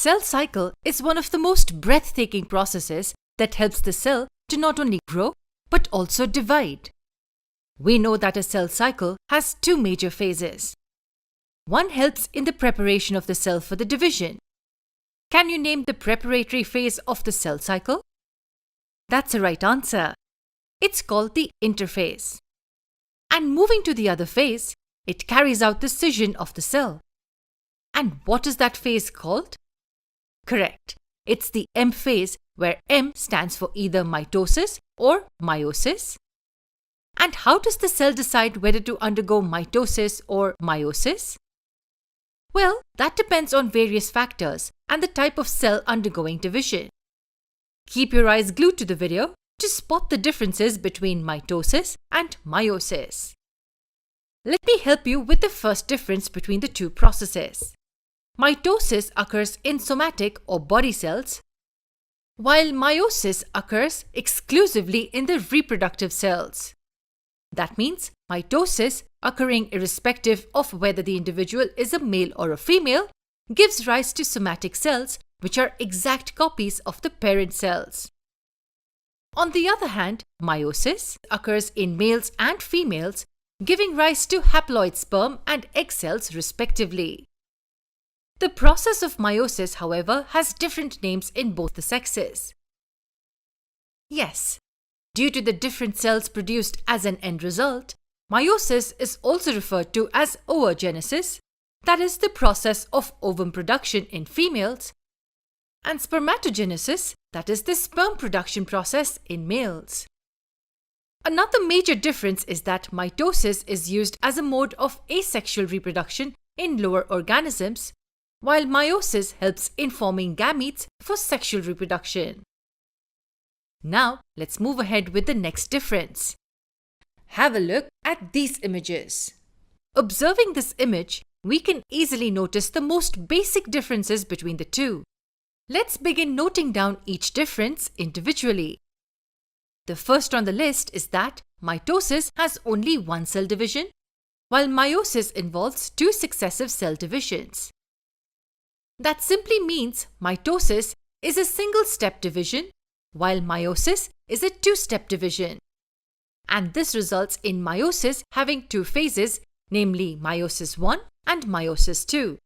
cell cycle is one of the most breathtaking processes that helps the cell to not only grow but also divide. We know that a cell cycle has two major phases. One helps in the preparation of the cell for the division. Can you name the preparatory phase of the cell cycle? That's the right answer. It's called the interphase. And moving to the other phase, it carries out the scission of the cell. And what is that phase called? Correct. It's the M phase, where M stands for either mitosis or meiosis. And how does the cell decide whether to undergo mitosis or meiosis? Well, that depends on various factors and the type of cell undergoing division. Keep your eyes glued to the video to spot the differences between mitosis and meiosis. Let me help you with the first difference between the two processes. Mitosis occurs in somatic or body cells, while meiosis occurs exclusively in the reproductive cells. That means mitosis, occurring irrespective of whether the individual is a male or a female, gives rise to somatic cells, which are exact copies of the parent cells. On the other hand, meiosis occurs in males and females, giving rise to haploid sperm and egg cells respectively. The process of meiosis, however, has different names in both the sexes. Yes, due to the different cells produced as an end result, meiosis is also referred to as oogenesis, that is the process of ovum production in females, and spermatogenesis, that is the sperm production process in males. Another major difference is that mitosis is used as a mode of asexual reproduction in lower organisms, while meiosis helps in forming gametes for sexual reproduction. Now, let's move ahead with the next difference. Have a look at these images. Observing this image, we can easily notice the most basic differences between the two. Let's begin noting down each difference individually. The first on the list is that mitosis has only one cell division, while meiosis involves two successive cell divisions. That simply means mitosis is a single-step division, while meiosis is a two-step division. And this results in meiosis having two phases, namely meiosis 1 and meiosis 2.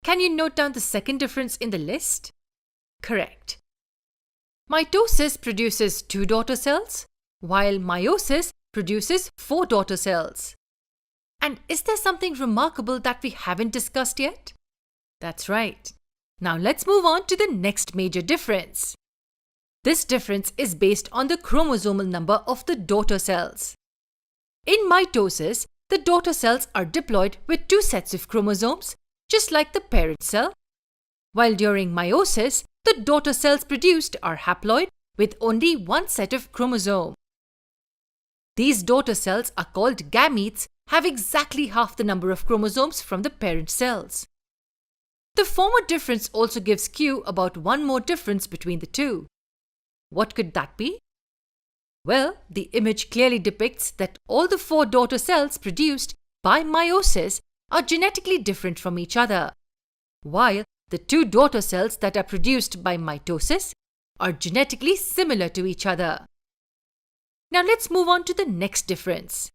Can you note down the second difference in the list? Correct. Mitosis produces 2 daughter cells, while meiosis produces 4 daughter cells. And is there something remarkable that we haven't discussed yet? That's right. Now let's move on to the next major difference. This difference is based on the chromosomal number of the daughter cells. In mitosis, the daughter cells are diploid with 2 sets of chromosomes, just like the parent cell, while during meiosis, the daughter cells produced are haploid with only 1 set of chromosome. These daughter cells are called gametes, have exactly half the number of chromosomes from the parent cells. The former difference also gives clue about one more difference between the two. What could that be? Well, the image clearly depicts that all the 4 daughter cells produced by meiosis are genetically different from each other, while the 2 daughter cells that are produced by mitosis are genetically similar to each other. Now let's move on to the next difference.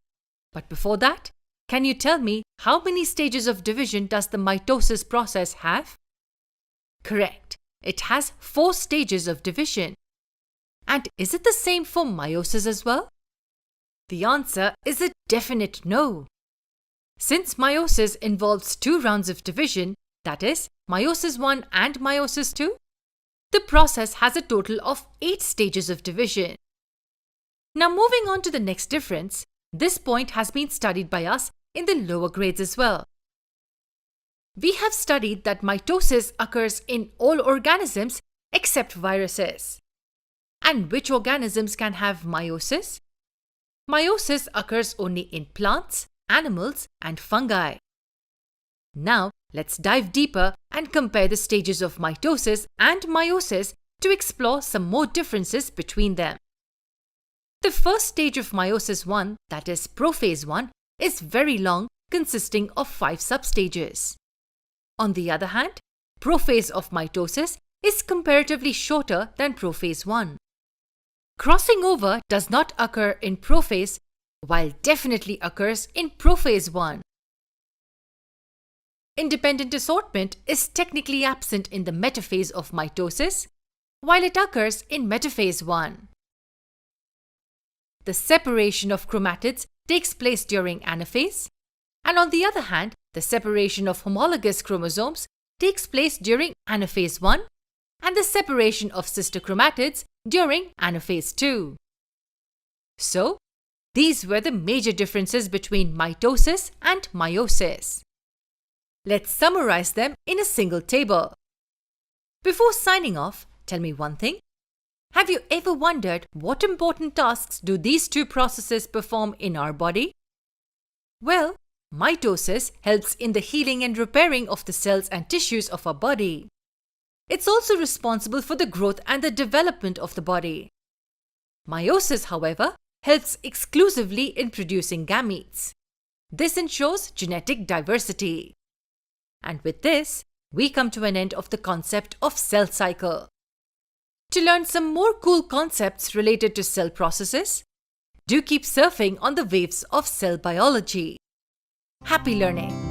But before that, can you tell me how many stages of division does the mitosis process have? Correct. It has 4 stages of division. And is it the same for meiosis as well? The answer is a definite no. Since meiosis involves 2 rounds of division, that is, meiosis 1 and meiosis 2, the process has a total of 8 stages of division. Now moving on to the next difference, this point has been studied by us in the lower grades as well. We have studied that mitosis occurs in all organisms except viruses. And which organisms can have meiosis? Meiosis occurs only in plants, animals, and fungi. Now, let's dive deeper and compare the stages of mitosis and meiosis to explore some more differences between them. The first stage of meiosis 1, that is prophase 1, is very long, consisting of 5 substages. On the other hand, prophase of mitosis is comparatively shorter than prophase 1. Crossing over does not occur in prophase, while definitely occurs in prophase 1. Independent assortment is technically absent in the metaphase of mitosis, while it occurs in metaphase 1. The separation of chromatids takes place during anaphase, and on the other hand, the separation of homologous chromosomes takes place during anaphase 1 and the separation of sister chromatids during anaphase 2. So, these were the major differences between mitosis and meiosis. Let's summarize them in a single table. Before signing off, tell me one thing. Have you ever wondered what important tasks do these two processes perform in our body? Well, mitosis helps in the healing and repairing of the cells and tissues of our body. It's also responsible for the growth and the development of the body. Meiosis, however, helps exclusively in producing gametes. This ensures genetic diversity. And with this, we come to an end of the concept of cell cycle. To learn some more cool concepts related to cell processes, do keep surfing on the waves of cell biology. Happy learning!